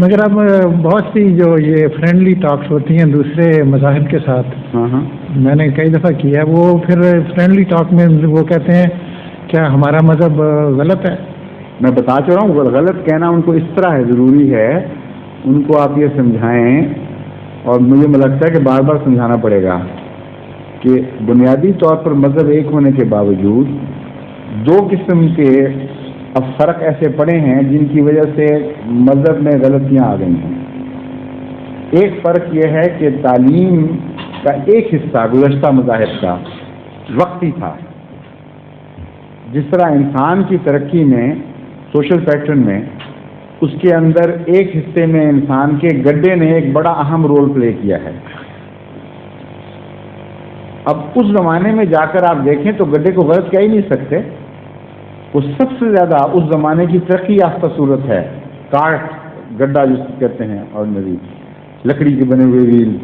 مگر اب بہت سی جو یہ فرینڈلی ٹاکس ہوتی ہیں دوسرے مذاہب کے ساتھ، میں نے کئی دفعہ کیا، وہ پھر فرینڈلی ٹاک میں وہ کہتے ہیں کیا ہمارا مذہب غلط ہے؟ میں بتا چاہ رہا ہوں غلط کہنا ان کو اس طرح ہے، ضروری ہے ان کو آپ یہ سمجھائیں، اور مجھے لگتا ہے کہ بار بار سمجھانا پڑے گا کہ بنیادی طور پر مذہب ایک ہونے کے باوجود دو قسم کے اب فرق ایسے پڑے ہیں جن کی وجہ سے مذہب میں غلطیاں آ گئی ہیں۔ ایک فرق یہ ہے کہ تعلیم کا ایک حصہ گزشتہ مذاہب کا وقتی تھا، جس طرح انسان کی ترقی میں سوشل پیٹرن میں اس کے اندر ایک حصے میں انسان کے گڈے نے ایک بڑا اہم رول پلے کیا ہے۔ اب اس زمانے میں جا کر آپ دیکھیں تو گڈے کو غلط کہہ ہی نہیں سکتے، وہ سب سے زیادہ اس زمانے کی ترقی یافتہ صورت ہے، کارٹ گڈا جس کو کہتے ہیں، اور لکڑی کے بنے ہوئے ویل،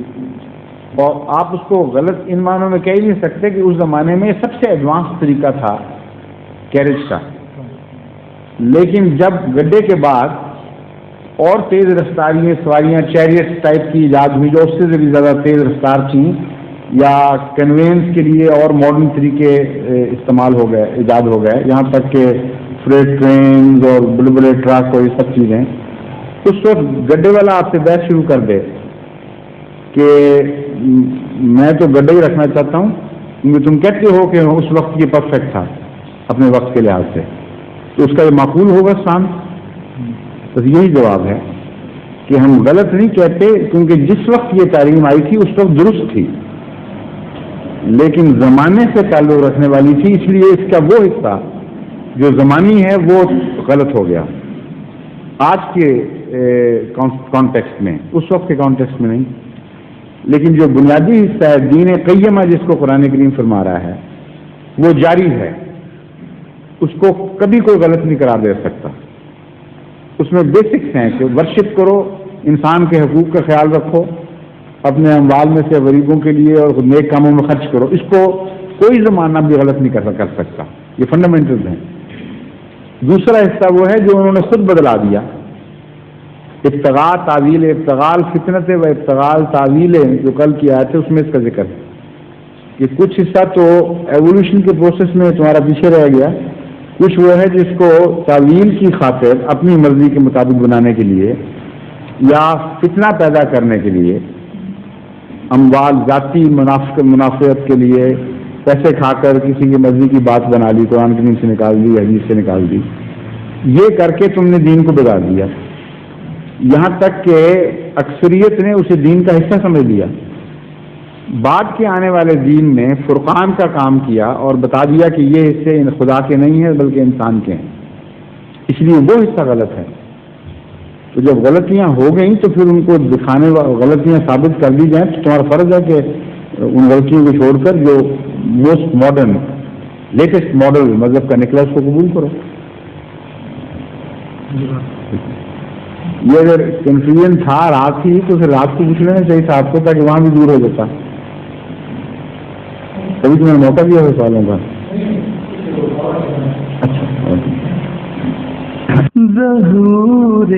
اور آپ اس کو غلط ان معنوں میں کہہ ہی نہیں سکتے کہ اس زمانے میں سب سے ایڈوانس طریقہ تھا کیریج کا۔ لیکن جب گڈے کے بعد اور تیز رفتاری سواریاں چیریٹ ٹائپ کی ایجاد ہوئی جو اس سے بھی زیادہ تیز رفتار تھیں، یا کنوینس کے لیے اور ماڈرن طریقے استعمال ہو گئے، ایجاد ہو گئے، یہاں تک کہ فریٹ ٹرینز اور بڑے بڑے ٹرک اور یہ سب چیزیں، اس وقت گڈے والا آپ سے بحث شروع کر دے کہ میں تو گڈے ہی رکھنا چاہتا ہوں، کیونکہ تم کہتے ہو کہ اس وقت یہ پرفیکٹ تھا اپنے وقت کے لحاظ سے، تو اس کا یہ معقول ہوگا سان؟ بس یہی جواب ہے کہ ہم غلط نہیں کہتے، کیونکہ جس وقت یہ تعلیم آئی تھی اس وقت درست تھی، لیکن زمانے سے تعلق رکھنے والی تھی، اس لیے اس کا وہ حصہ جو زمانی ہے وہ غلط ہو گیا آج کے کانٹیکسٹ میں، اس وقت کے کانٹیکسٹ میں نہیں۔ لیکن جو بنیادی حصہ ہے دین قیمہ جس کو قرآن کریم فرما رہا ہے وہ جاری ہے، اس کو کبھی کوئی غلط نہیں قرار دے سکتا۔ اس میں بیسکس ہیں کہ ورشپ کرو، انسان کے حقوق کا خیال رکھو، اپنے اموال میں سے غریبوں کے لیے اور نیک کاموں میں خرچ کرو، اس کو کوئی زمانہ بھی غلط نہیں کر سکتا، یہ فنڈامنٹل ہیں۔ دوسرا حصہ وہ ہے جو انہوں نے خود بدلا دیا، ابتغاء تعویل، ابتغاء فتنت و ابتغاء تعویل جو کل کی آئے تھے اس میں اس کا ذکر ہے کہ کچھ حصہ تو ایوولوشن کے پروسیس میں تمہارا پیچھے رہ گیا، کچھ وہ ہے جس کو تعویل کی خاطر اپنی مرضی کے مطابق بنانے کے لیے یا فتنہ پیدا کرنے کے لیے، اموال ذاتی منافعت کے لیے پیسے کھا کر کسی کی مرضی کی بات بنا لی، قرآن کریم سے نکال دی، حدیث سے نکال دی، یہ کر کے تم نے دین کو بگاڑ دیا، یہاں تک کہ اکثریت نے اسے دین کا حصہ سمجھ لیا۔ بعد کے آنے والے دین نے فرقان کا کام کیا اور بتا دیا کہ یہ حصے خدا کے نہیں ہیں بلکہ انسان کے ہیں، اس لیے وہ حصہ غلط ہے۔ تو جب غلطیاں ہو گئیں تو پھر ان کو دکھانے غلطیاں ثابت کر دی جائیں تو تمہارا فرض ہے کہ ان غلطیوں کو چھوڑ کر جو موسٹ ماڈرن لیٹسٹ ماڈل مذہب کا نکلا اس کو قبول کرو۔ یہ اگر کنفیوژن تھا رات ہی تو پھر رات کو پوچھ لینا چاہیے تھا آپ کو، تاکہ وہاں بھی دور ہو جاتا۔ ابھی تمہیں موقع دیا ہے سوالوں کا؟ ظہور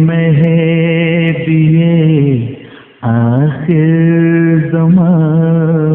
مہدی آخر زمان